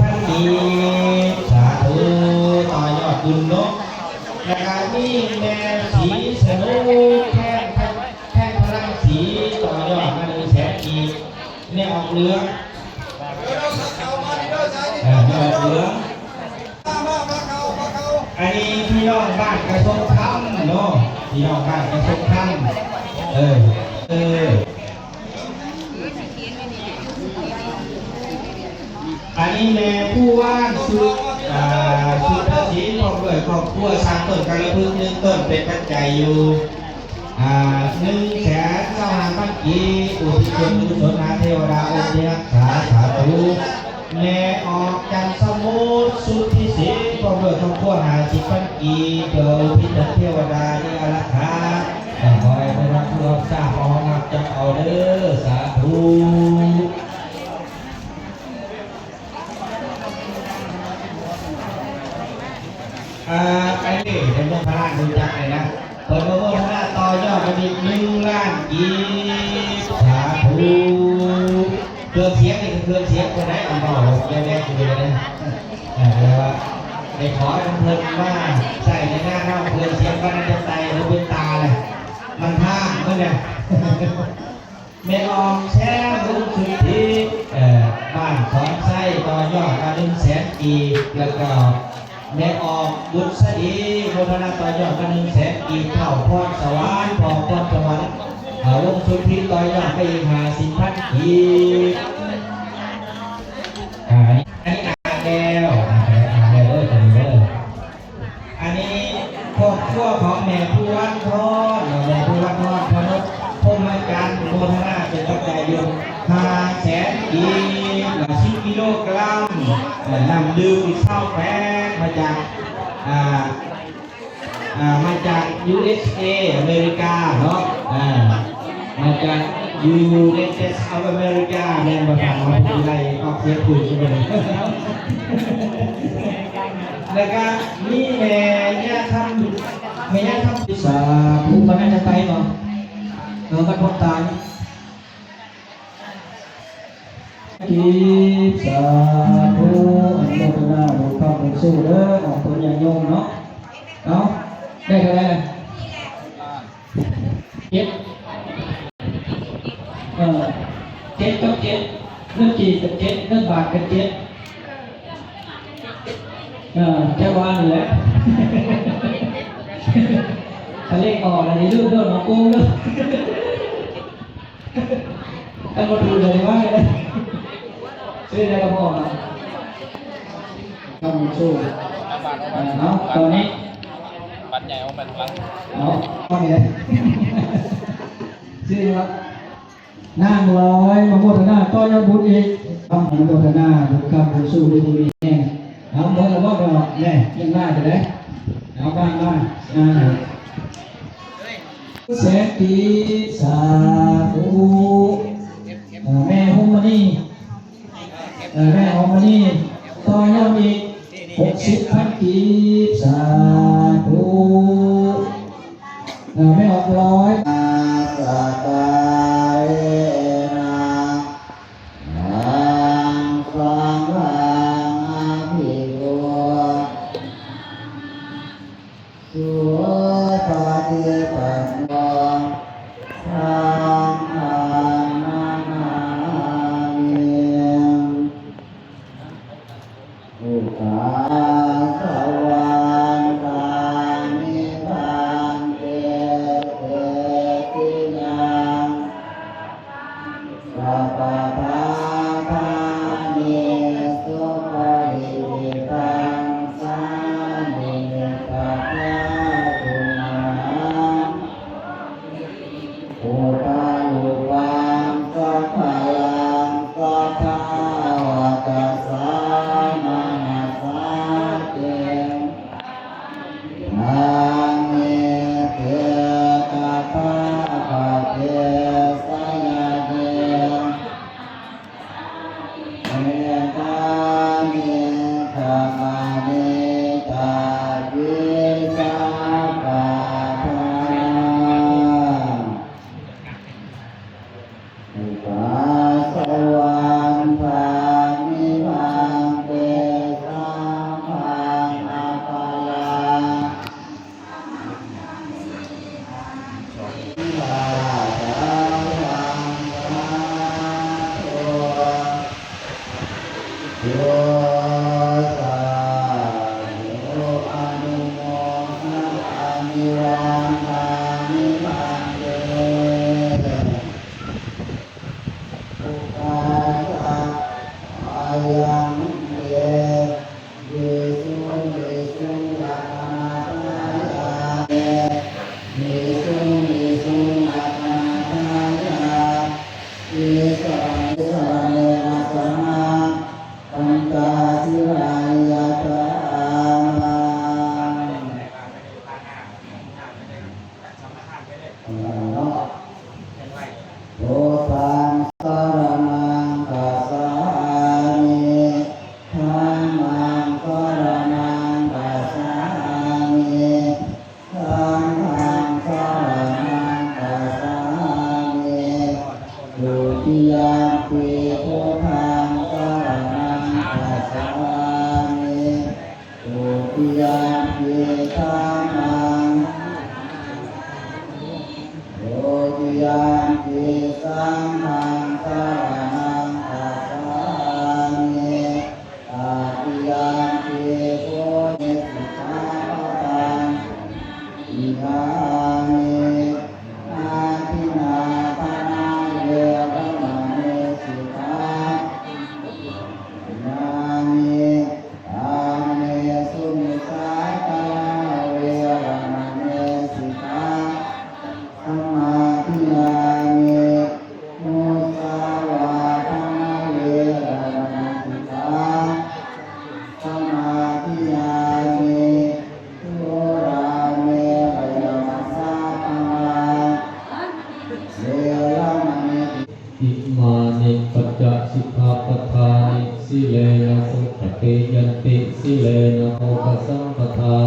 พันกีสาธุต่อยอดบุญเนาะแล้วก็มีแม่สีสนุแท่งพลังสีต่อยอดมา100,000 กีเนี่ยออกเหลืองอันนี้พี่น้องบ้านกระทงคำเนาะพี่น้องบ้านกระทงคำอันนี้แม่ผู้ว่านสุดภาษีของด้วยครอบครัวสร้างต้นกระพึ่ง1 ต้นเป็นปัจจัยอยู่100,000 กีอุทิศบุญกุศลหาเทวดาองค์ที่รักษาสาธุแม่ออกจันทร์สมุทรสุทธิสิทธิ์ของด้วยครอบครัว50,000 กีเกิดพิจเทวดาที่อารักขาขอให้ได้รับรู้ทราบของนับจะเอาเด้อสาธุอันนี้เป็นพระราชดูจักเลยนะเปิดพระราชต่อยอดไปอีก1,000,000 กีสาธุเครื่องเสียงนี่เครื่องเสียงคนไหนเอาเบาแย่ๆคือเลยนะแต่ว่าในขอให้เพลินว่าใส่ในหน้าเข้าเครื่องเสียงก็น่าจะใจหรือเป็นตาเลยมันท่าเมื่อเนี่ยเมลองแช่รุ่งสุดที่บ้านสอนไส้ต่อยอดมา100,000 กีแล้วก็แม่ออกบุญสดีโมทนาต่อยอดมา100,000 กีเข้าพรสวรรค์พรสวรรค์ลงสุดที่ต่อยอดไปอีก50,000 กีอันนี้อ่านแล้วเลยตรงนี้เลยอันนี้ครอบครัวของแม่ผู้วัดทอดแม่ผู้วัดทอดพนุษย์พมจันทร์โมทนาเป็นปัจจัยอยู่500,000 กี10 กิโลกรัมนำดื่มอีกข้าวแป้งมาจาก USA อเมริกาเนาะมาจาก United of America แม่มาทำมาที่ไรออกเสียงคุยกันเลยแล้วก็นี่แม่ย่าทำสาธุมันน่าจะตายเนาะมันพ้นตายกีสาธุอันโมทนาบุญคำบุญสู้เด้อออกตัวอย่างโยมเนาะได้เท่าไหร่7กับ7เรื่องจีกับ7เรื่องบาทกับ7แค่ว่านี่แหละถ้าเลขออกอะไรนี่เรื่องของกูเนาะถ้ามาดูเลยว่าไงซื้ออะไรก็พอนะทำสู้เนาะตอนนี้ปัจจัยของมันละเนาะก็มีเลยซื้อครับนั่งร้อยมาโมทนาต่อยอดบุญอีกทำโมทนาบุญคำบุญสู้บุญมีแห่งทำเมื่อว่าก็เนี่ยยังได้จะได้เอาบ้านแสนกีสาธุแม่ฮุมานี่ต่อยอดอีก60,000 กีสาธุไม่ออก100สัตตาเอนะสังฆังอภิโวสุปฏิปันโนสังฆังนามิอุปาสวันตามิปันเตเตติยังสัพพะทาภานิสุปฏิปันสามิปัจจาตุมาอุปาลุปังสัพพะยังสัพพะวะตสามานาสา โยสาโยอนุโมทนาอามิวันทามิมันเตอุปาทาอายังเยเยสุเยสุยัตนาทายาเยสุเยสุยัตนาทายาเยสังเยสังเนนะสัมมาปัญจสิรายะตาโอปันสรณังกัสสามิธัมมังสรณังกัสสามิสังฆังสรณังกัสสามิดุติยมปิพุทธังสรณังกัสสามิดุติยมปิธัมมัง โยติยามปิสังฆังสรณังคัจฉามิตติยามปิพุทธิสสะตังอิมามิอาทินาทานาเวรมณีสิกขานามิอาเมสุมิสาตาเวรมณีสิกขา ธรรมาทินามิมุสาวาทาเวรมณีสิกขาธรรมาทินามิสุราเมรยมัสสะธรรมาเวรมณีอิมานิปัจจสิกขาปทานิสิเลนะสุขติยันติสิเลนะโภคสัมปทา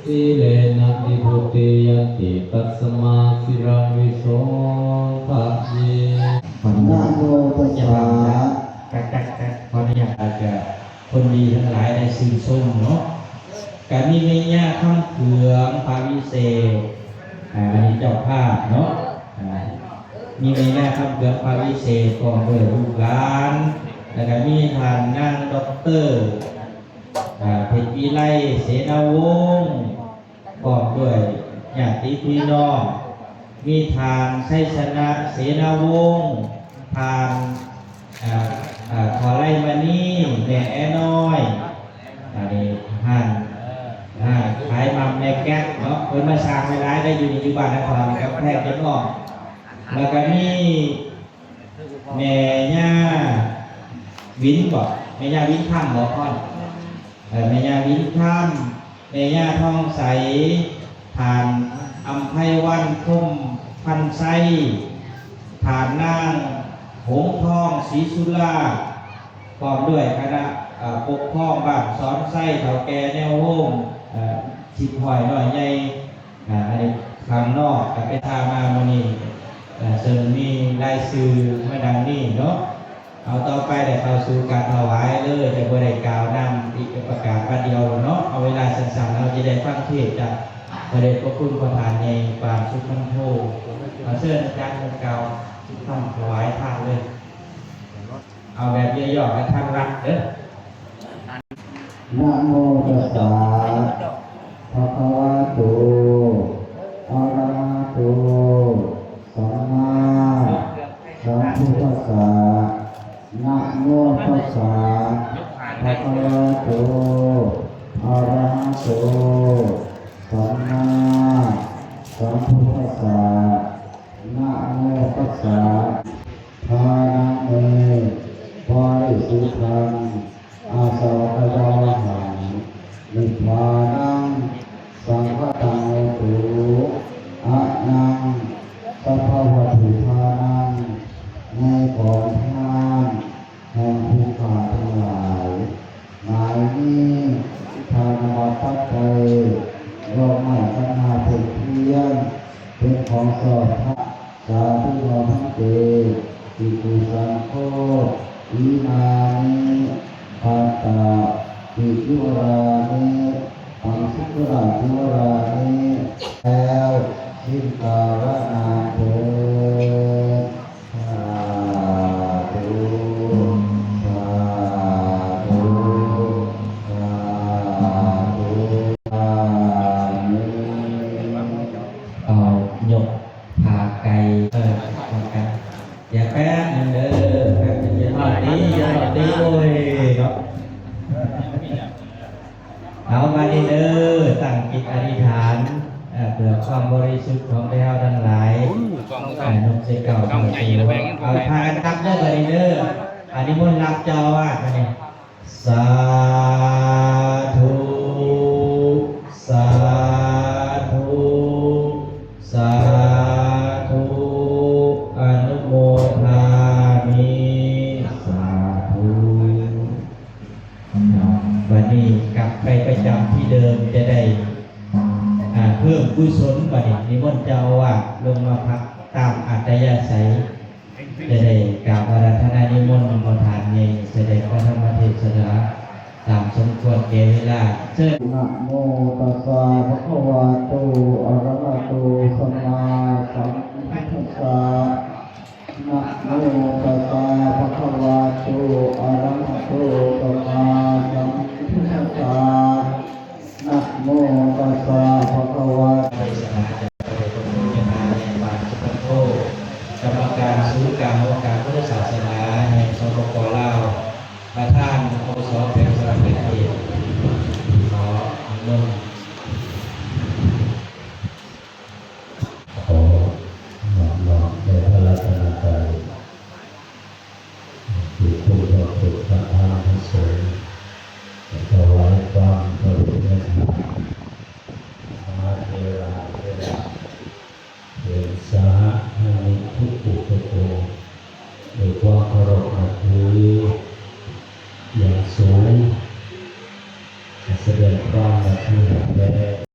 สิเลนะนิพุติยันติตัสมาสิรังวิโสภะเย นะโมตัสสะ กักขออนุญาตอาจจะคนดีทั้งหลายในสื่อส้มเนาะการมีเมียข้ามเขืองพาวิเศษอันนี้เจ้าภาพเนาะมีเมียข้ามเขืองพาวิเศษก่อนด้วยลูกหลานแล้วก็มีทานนั่งด็อกเตอร์เพชรวิไลเสนาวงศ์ก่อนด้วยญาติพี่น้องมีทานชัยชนะเสนาวงศ์ทานขอไล่มานี่แม่แอน้อยอันนี้ขายมัมแม่แก๊กเนาะคนมาสร้างไม่ร้ายได้อยู่ในยุคบ้านนครกับแพร่เจ้าพ่อแล้วก็มีแม่ย่าวินบอกแม่ย่าวินถ้ำบอกพ่อนแม่ย่าวินถ้ำแม่ย่าทองใสทานอำไพวันพุ่มพันไส้ทานนางหงทองศรีสุราพร้อมด้วยคณะปกครองบ้านสอนไส้เถาแก่แนวโฮมชิดหอยหน่อยใหญ่อันนี้ข้างนอกไปทามาโมนีซึ่งมีรายชื่อมาดังนี้เนาะเอาต่อไปแต่เข้าสู่การถวายเลยแต่บริกล่าวนำอีกประกาศประเดียวเนาะเอาเวลาสั้นๆเราจะได้ฟังเทศจากพระเดชพระคุณประธานในความสุขมันโทเอาเชิญอาจารย์เก่าทำถวายทานเลยเอาแบบย่อๆให้ทางรักเด้อ นะโมตัสสะภะคะวะโตอะระหะโตสัมมาสัมพุทธัสสะนะโมตัสสะภะคะวะโตอะระหะโตสัมมาสัมพุทธัสสะนะโมตัสสะทานะเมปาริสุทธังอาสาวะยาวหังนิพพานังสังฆตังโอตุอะนังสัพพะวัตถุทานังในกองทานแห่งผู้ขาทั้งหลายหมายนี้ทานมาปัจจัยดอกไม้ขันหาผลเทียนเป็นของสอบพระสาธุโมทันเตอิปุสังโฆอิมานิปัตตาปิยุรานิปังสุกราจุรานิแล้วสิ้นกาลนานเถิดสาธุสา ความบริสุทธิ์ของพระเจ้าทั้งหลายนมเสกเก่าเอาพากันรับเด้อไปเด้ออันนี้มนต์รับเจ้าอาวาสมาเนี่ยสาธุสาธุสาธุอนุโมทามิสาธุวันนี้กลับไปประจำที่เดิมจะได้เพิ่มกุศลไปนิมนต์เจ้าอาวาสลงมาพักตามอัตยาศัยจะได้กราบอาราธนานิมนต์มทานในแสดงพระธรรมเทศนาตามสมควรแก่เวลาเชิญ นะโมตัสสะภะคะวะโตอะระหะโตสัมมาสัมพุทธัสสะนะโมตัสสะภะคะวะโตอะระหะโตสัมมาสัมพุทธัสสะนะโมตัสสะภะคะวะ ในสถานจัดประชุมยาในบาทสุขโตกรรมการศูนย์กลางองค์การพุทธศาสนาแห่งสปป.ลาวประธานโฆษกแห่งสระบุรีขอนิมนต์ ขอน้อมน้อมในพระรัตนตรัยที่ผู้ทรงสุขพระธรรมพระสงฆ์ถวายความเคารพและมาเทราเทระเดชะให้ทุกผู้ทุกคนด้วยความเคารพนับถืออย่างสูงแสดงความนับถือแด่